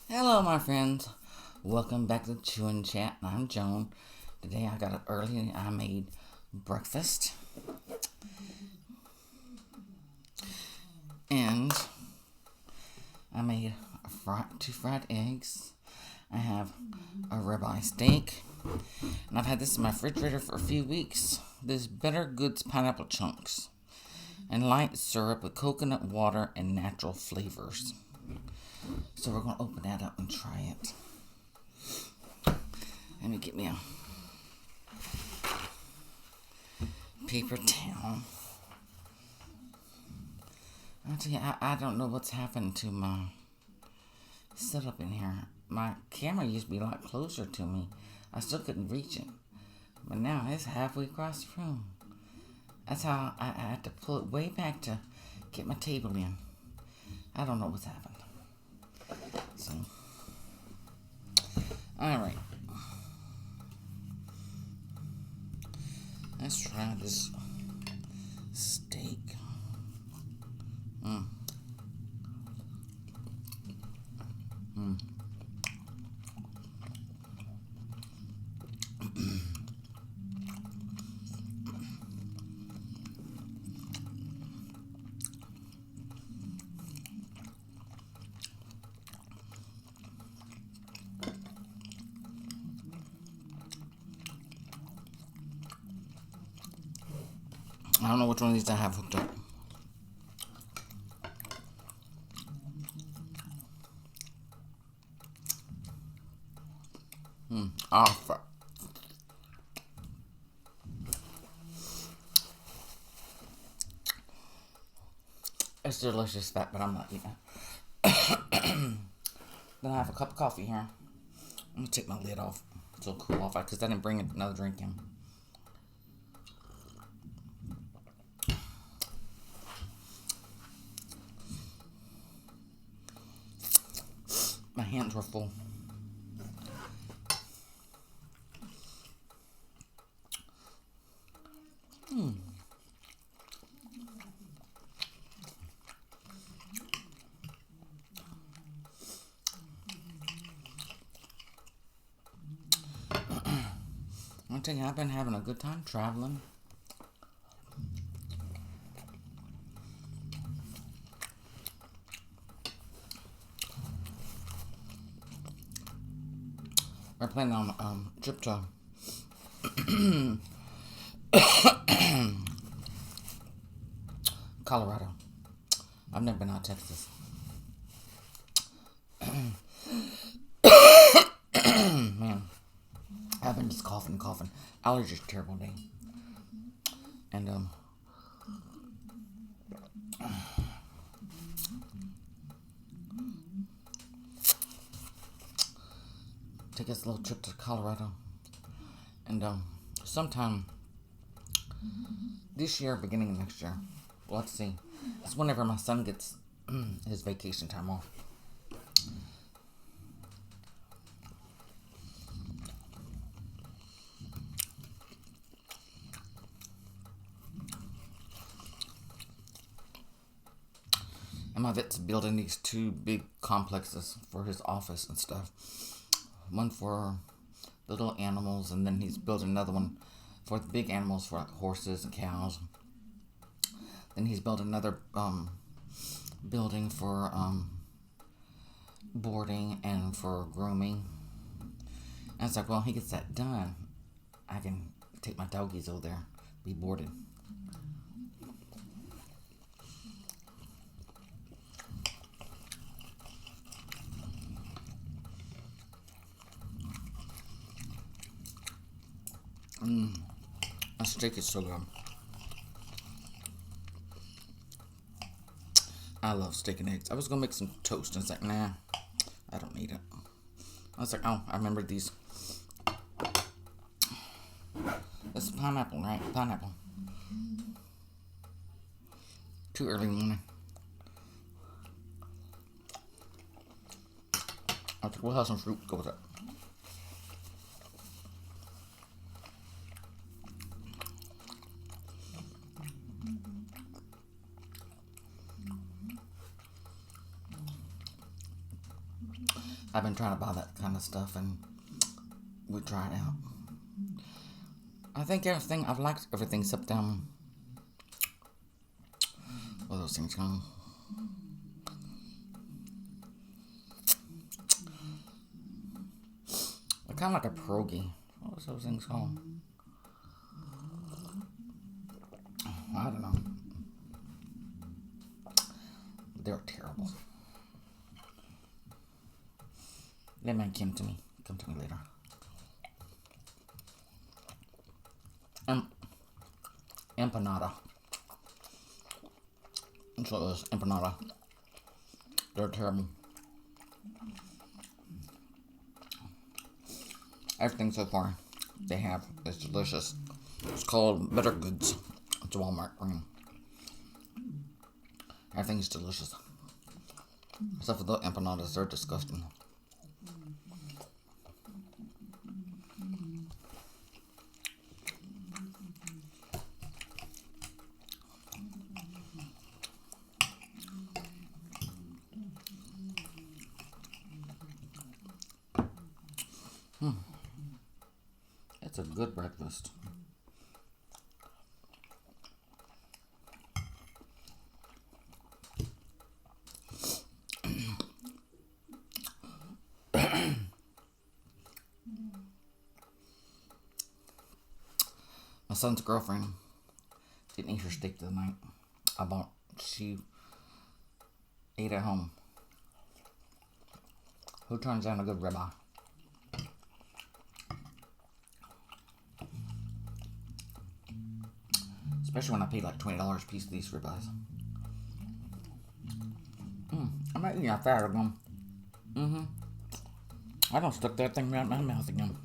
Hello, my friends. Welcome back to Chew&Chat. I'm Joan. Today I got up early and I made breakfast. And I made two fried eggs. I have a ribeye steak. And I've had this in my refrigerator for a few weeks. This Better Goods pineapple chunks. And light syrup with coconut water and natural flavors. So we're going to open that up and try it. Let me get me a paper towel. I'll tell you, I don't know what's happened to my setup in here. My camera used to be a lot closer to me. I still couldn't reach it. But now it's halfway across the room. That's how I had to pull it way back to get my table in. I don't know what's happened. So, alright. Let's try this steak. I don't know which one of these I have hooked up. Fuck. It's delicious, fat, but I'm not eating it. Then I have a cup of coffee here. I'm gonna take my lid off so it'll cool off because I didn't bring another drink in. My hands were full. I'll tell you, I've been having a good time traveling. We're planning on a trip to Colorado. I've never been out of Texas. Man, I've been just coughing. Allergies are terrible day. And take us a little trip to Colorado. And sometime this year, beginning of next year, let's see. It's whenever my son gets his vacation time off. And my vet's building these two big complexes for his office and stuff. One for little animals, and then he's building another one for the big animals, for like horses and cows. Then he's building another building for boarding and for grooming. And it's like, well, he gets that done, I can take my doggies over there, be boarded. That steak is so good. I love steak and eggs. I was gonna make some toast and it's like, nah, I don't need it. I was like, oh, I remember these. This is pineapple, right? Pineapple. Too early in the morning. I think we'll have some fruit to go with it. I've been trying to buy that kind of stuff, and we try it out. I think everything, I've liked everything except what are those things called? They're kind of like a pierogi. What was those things called? I don't know. They're terrible. That man came to me. Come to me later. Empanada. That's what it was. Empanada. They're terrible. Everything so far they have is delicious. It's called Better Goods. It's a Walmart brand. Everything's delicious. Except for the empanadas, they're disgusting. It's a good breakfast. My son's girlfriend didn't eat her steak the night. She ate at home. Who turns down a good ribeye? Especially when I paid like $20 a piece for these ribeyes. I'm not eating that fat again. I don't stuck that thing right in my mouth again.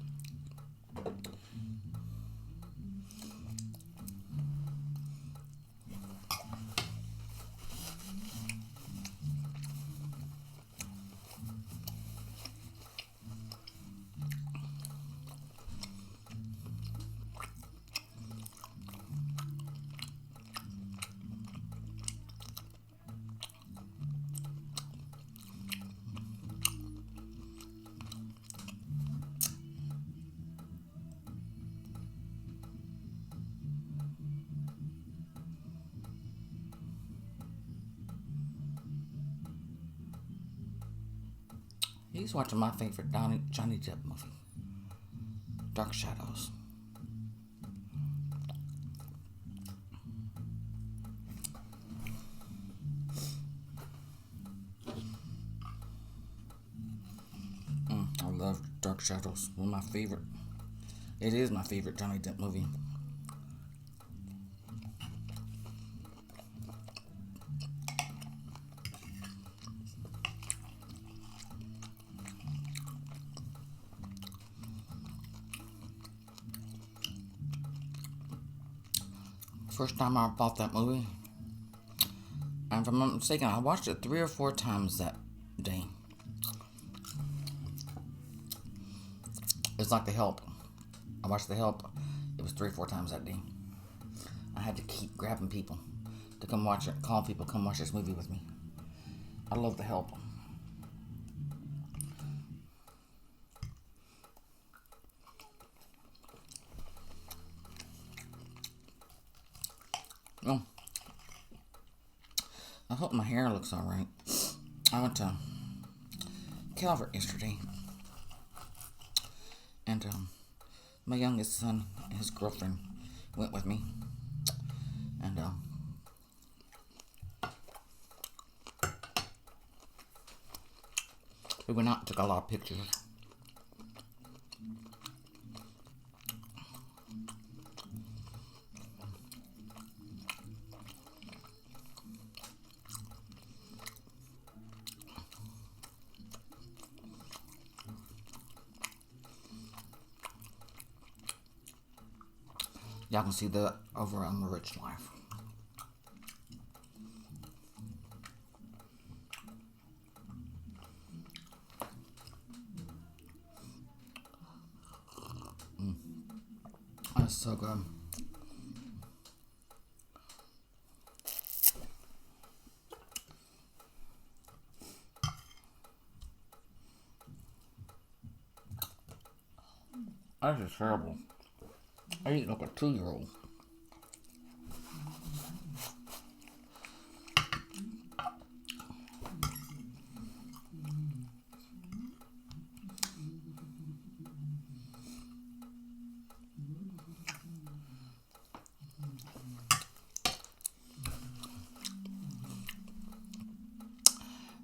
He's watching my favorite Johnny Depp movie, Dark Shadows. I love Dark Shadows. One of my favorite. It is my favorite Johnny Depp movie. First time I bought that movie, and if I'm not mistaken, I watched it 3 or 4 times that day. It's like The Help. I watched The Help. It was 3 or 4 times that day. I had to keep grabbing people to come watch it, call people, come watch this movie with me. I love The Help. Well, I hope my hair looks alright. I went to Calvert yesterday, and my youngest son and his girlfriend went with me, and we went out and took a lot of pictures. Y'all can see that over on The Rich Life. That's so good. This is terrible. I eat like a 2-year-old.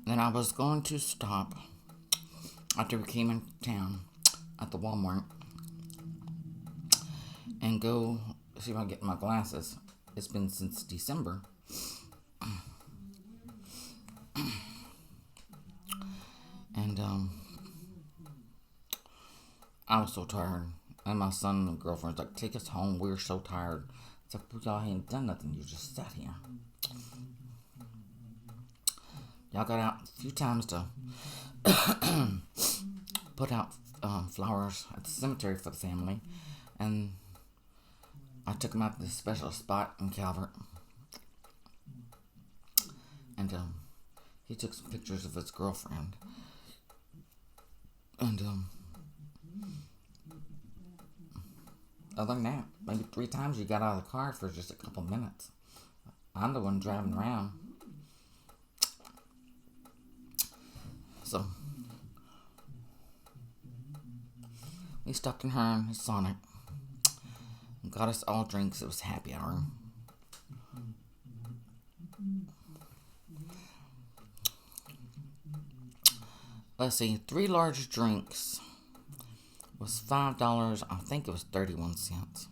Then I was going to stop after we came in town at the Walmart and go see if I can get my glasses. It's been since December. And I was so tired. And my son and girlfriend's like, take us home. We're so tired. It's like, y'all ain't done nothing. You just sat here. Y'all got out a few times to put out flowers at the cemetery for the family. And I took him out to this special spot in Calvert. And he took some pictures of his girlfriend. And other than that, maybe 3 times you got out of the car for just a couple minutes. I'm the one driving around. So, we stopped in her and Sonic and got us all drinks. It was happy hour. Let's see, 3 large drinks was $5. I think it was 31 cents.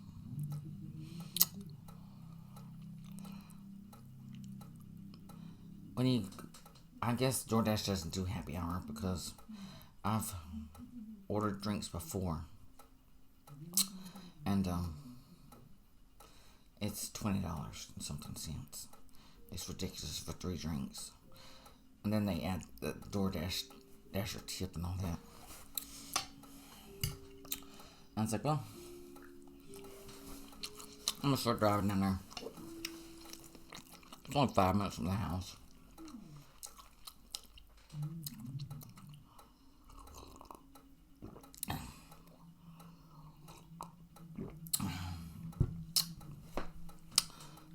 I guess DoorDash doesn't do happy hour because I've ordered drinks before. And it's $20 and something cents. It's ridiculous for 3 drinks. And then they add the DoorDash Dasher tip and all that. And I was like, well, I'm gonna start driving down there. It's only 5 minutes from the house.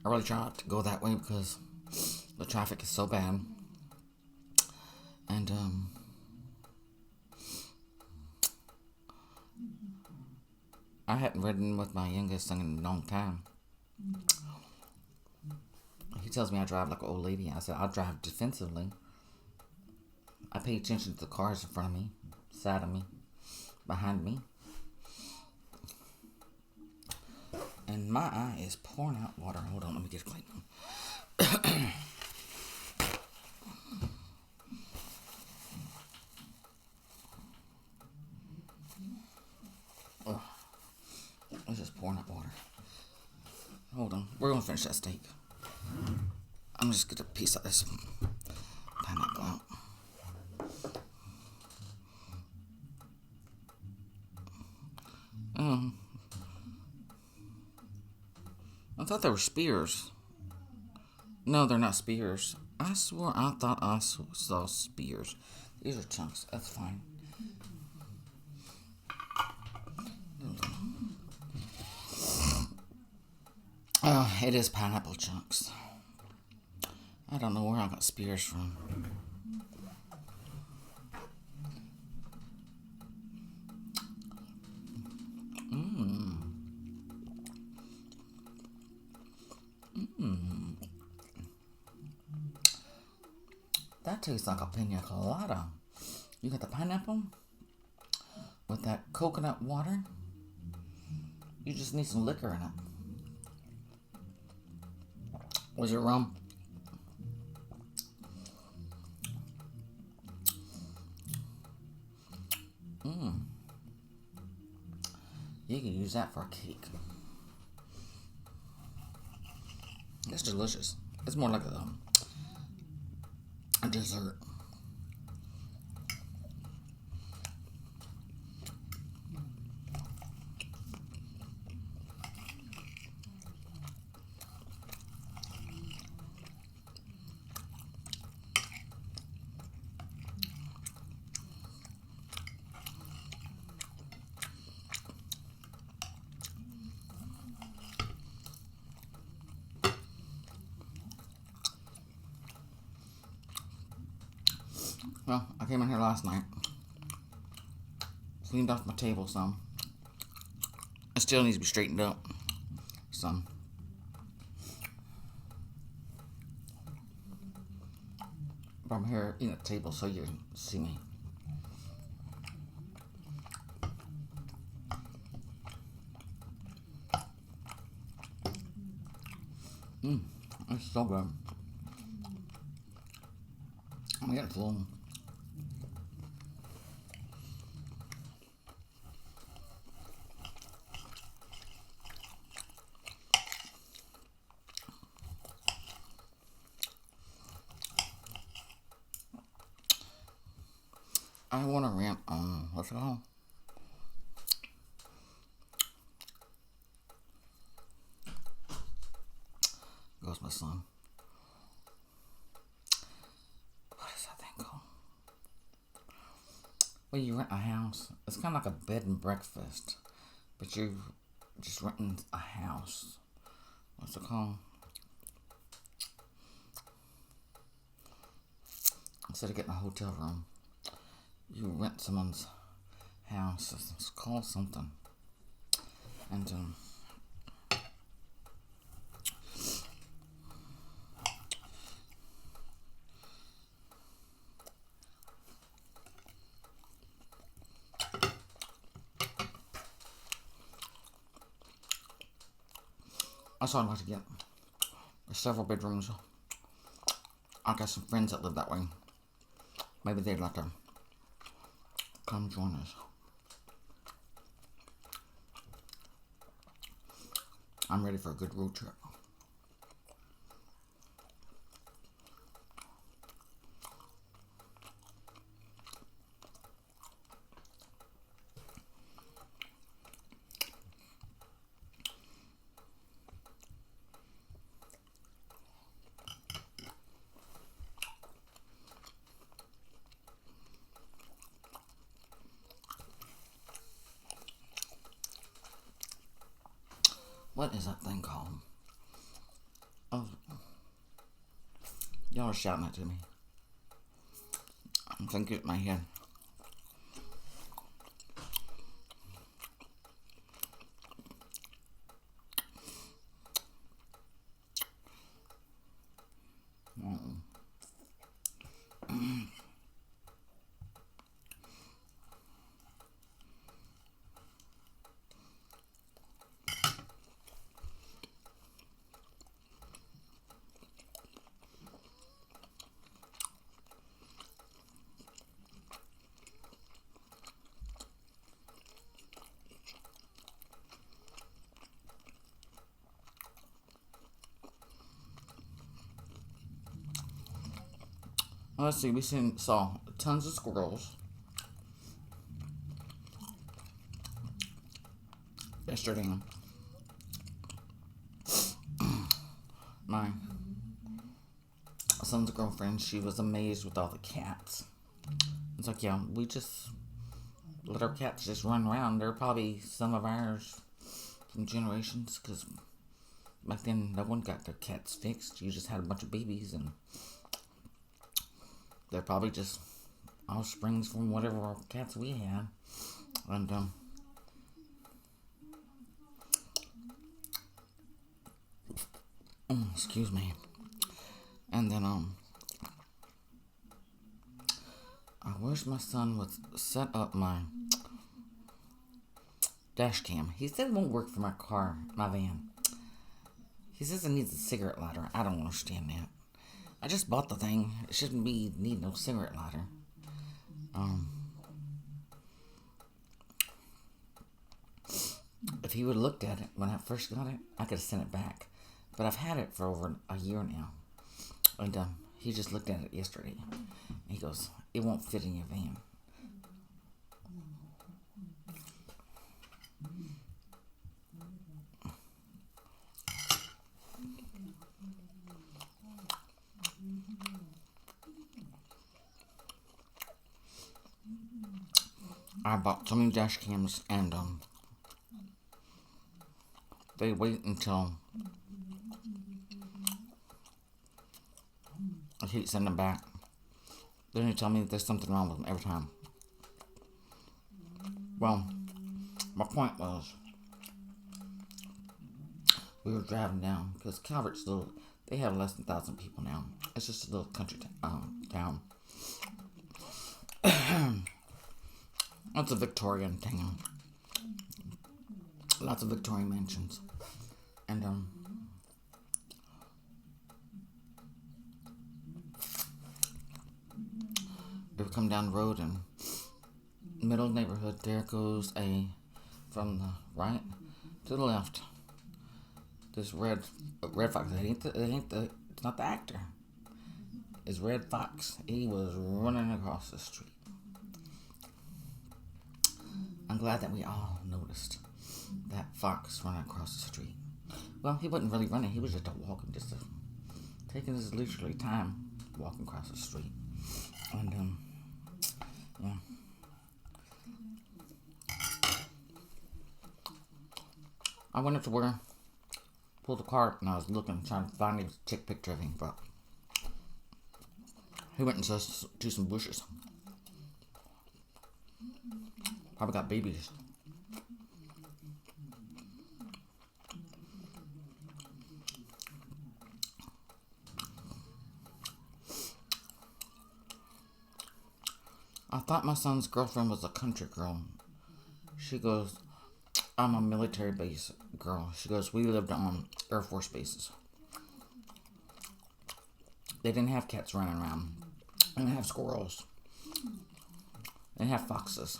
I really try not to go that way because the traffic is so bad. And I hadn't ridden with my youngest son in a long time. He tells me I drive like an old lady. I said, I'll drive defensively. I pay attention to the cars in front of me, side of me, behind me. And my eye is pouring out water. Hold on, let me get it clean. It's just pouring out water. Hold on, we're gonna finish that steak. I'm just gonna piece of this pineapple out. I thought they were spears. No, they're not spears. I swore I thought I saw spears. These are chunks. That's fine. Oh, it is pineapple chunks. I don't know where I got spears from. That tastes like a pina colada. You got the pineapple with that coconut water. You just need some liquor in it. Was it rum? You can use that for a cake. It's delicious. It's more like a dessert. Well, I came in here last night, cleaned off my table some. It still needs to be straightened up some. But I'm here eating at the table so you can see me. It's so good. I'm getting full. I want to rant on, what's it called? Goes my son. What is that thing called? Well, you rent a house. It's kind of like a bed and breakfast, but you're just renting a house. What's it called? Instead of getting a hotel room, you rent someone's house. It's called something. And that's what I'd like to get. There's several bedrooms. I got some friends that live that way. Maybe they'd like to come join us. I'm ready for a good road trip. What is that thing called? Oh, y'all are shouting it to me. I'm thinking it in my head. Well, let's see, we saw tons of squirrels yesterday. My son's girlfriend, she was amazed with all the cats. It's like, yeah, we just let our cats just run around. They're probably some of ours from generations, because back then no one got their cats fixed. You just had a bunch of babies, and they're probably just offsprings from whatever cats we had. And excuse me. And then I wish my son would set up my dash cam. He said it won't work for my car, my van. He says it needs a cigarette lighter. I don't understand that. I just bought the thing. It shouldn't need no cigarette lighter. If he would have looked at it when I first got it, I could have sent it back. But I've had it for over a year now. And he just looked at it yesterday. He goes, it won't fit in your van. I bought so many dash cams, and they wait until I keep sending them back. Then they tell me that there's something wrong with them every time. Well, my point was, we were driving down because Calvert's little. They have less than 1,000 people now. It's just a little country town. It's a Victorian town. Lots of Victorian mansions, and we would come down the road and middle neighborhood. There goes from the right to the left. This red fox. It's not the actor. It's Red Fox. He was running across the street. I'm glad that we all noticed that fox running across the street. Well, he wasn't really running. He was just walking, taking his leisurely time walking across the street. And yeah. I went up to where, pulled the car, and I was looking, trying to find a chick picture of him, but he went into some bushes. Probably got babies. I thought my son's girlfriend was a country girl. She goes, I'm a military base girl. She goes, we lived on Air Force bases. They didn't have cats running around. They didn't have squirrels. They didn't have foxes.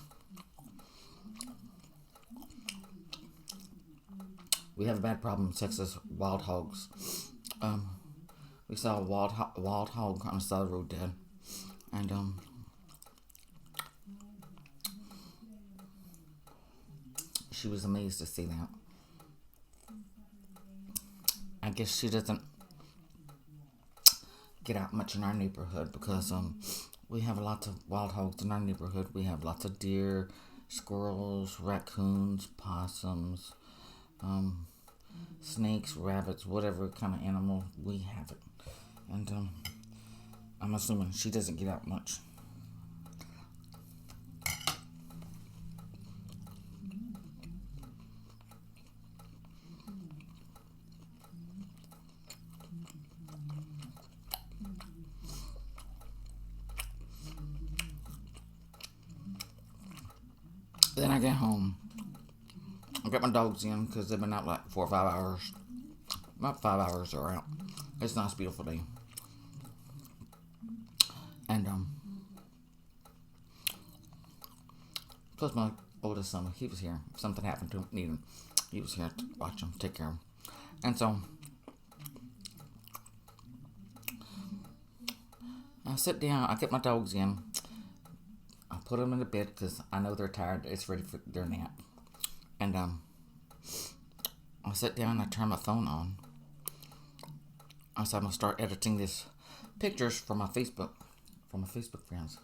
We have a bad problem in Texas, wild hogs. We saw a wild hog on the side of the road dead. And she was amazed to see that. I guess she doesn't get out much in our neighborhood because we have lots of wild hogs in our neighborhood. We have lots of deer, squirrels, raccoons, possums, snakes, rabbits, whatever kind of animal, we have it. And I'm assuming she doesn't get out much. Then I get home. I get my dogs in because they've been out like 4 or 5 hours. About 5 hours they're out. It's a nice, beautiful day. And plus my oldest son, he was here. If something happened to him, he was here to watch him, take care of him. And so I sit down. I get my dogs in. I put them in the bed because I know they're tired. It's ready for their nap. And I sit down and I turn my phone on. I said I'm gonna start editing these pictures for my Facebook friends.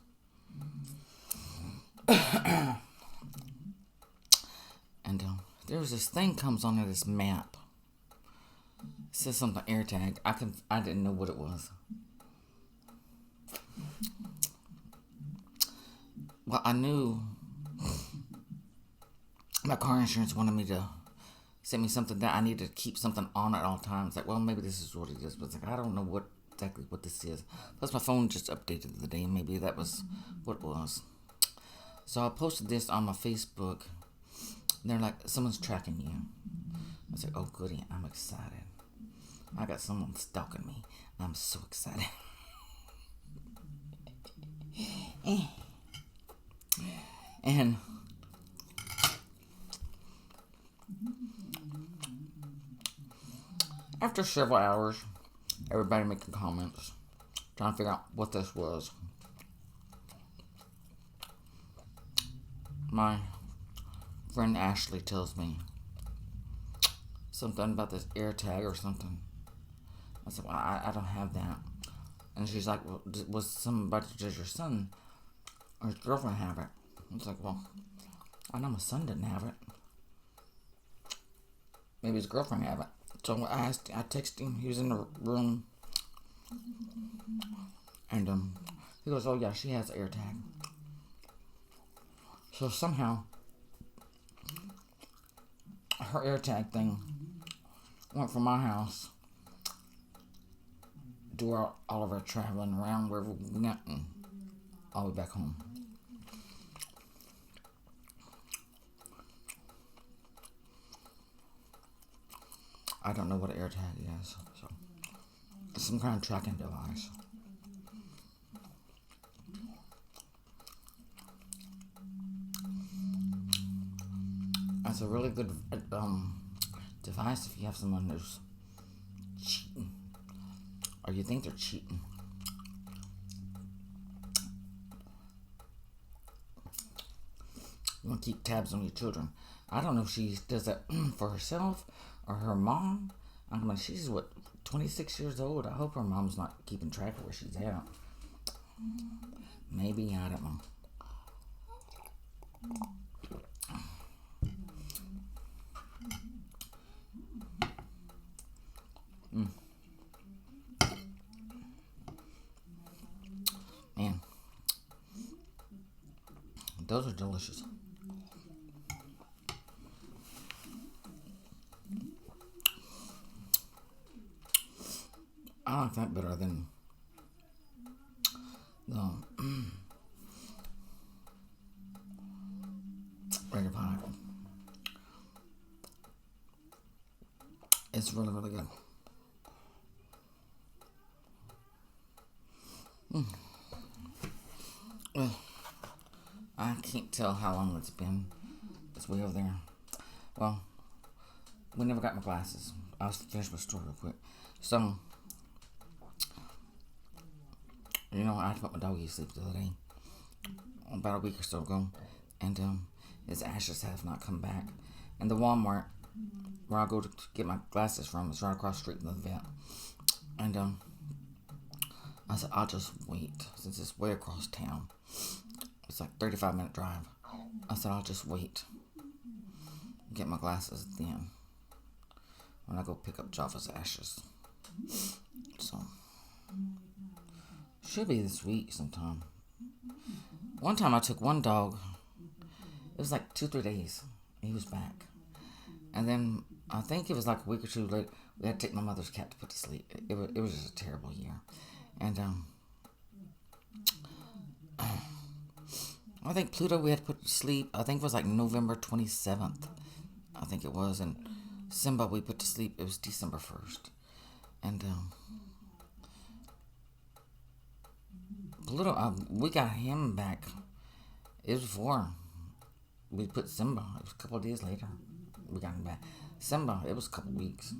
And there was this thing comes on this map. It says something AirTag. I didn't know what it was. Well, I knew my car insurance wanted me to send me something that I needed to keep something on at all times. Like, well, maybe this is what it is. But it's like, I don't know exactly what this is. Plus, my phone just updated the day. Maybe that was what it was. So I posted this on my Facebook. And they're like, someone's tracking you. I was like, oh, goody. I'm excited. I got someone stalking me. I'm so excited. And after several hours, everybody making comments, trying to figure out what this was. My friend Ashley tells me something about this AirTag or something. I said, well, I don't have that. And she's like, well, does your son or his girlfriend have it? I was like, well, I know my son didn't have it. Maybe his girlfriend have it. So I texted him. He was in the room. And He goes, oh yeah, she has air tag. So somehow, her air tag thing went from my house to all of our traveling around wherever we went and all the way back home. I don't know what an air tag is, so it's some kind of tracking device. That's a really good device if you have someone who's cheating, or you think they're cheating. You want to keep tabs on your children. I don't know if she does that for herself or her mom. I mean, she's 26 years old. I hope her mom's not keeping track of where she's at. Maybe, I don't know. Man, those are delicious. I like that better than the regular pineapple. It's really, really good. Well, I can't tell how long it's been. It's way over there. Well, we never got my glasses. I'll finish my story real quick. So, you know, I had to put my doggy to sleep the other day, about a week or so ago, and his ashes have not come back. And the Walmart where I go to get my glasses from is right across the street from the vet. And I said, I'll just wait, since it's way across town. It's like 35-minute drive. I said, I'll just wait. Get my glasses then when I go pick up Java's ashes. So, should be this week sometime. One time I took one dog. It was like 2-3 days. He was back. And then I think it was like a week or two later, we had to take my mother's cat to put to sleep. It was just a terrible year. And I think Pluto we had to put to sleep. I think it was like November 27th. I think it was. And Simba we put to sleep. It was December 1st. And Pluto, we got him back. It was before we put Simba. It was a couple of days later. We got him back. Simba, it was a couple of weeks.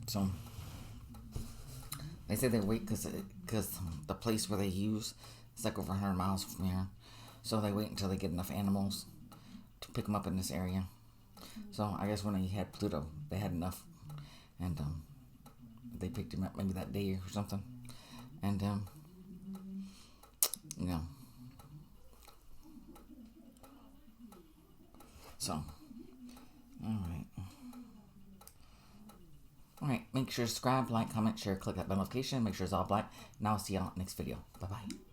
So they say they wait because the place where they use is like over 100 miles from here. So they wait until they get enough animals to pick them up in this area. So I guess when they had Pluto, they had enough. And they picked him up maybe that day or something. And, you know. So, alright. Alright, make sure to subscribe, like, comment, share, click that bell notification. Make sure it's all black. And I'll see y'all next video. Bye-bye.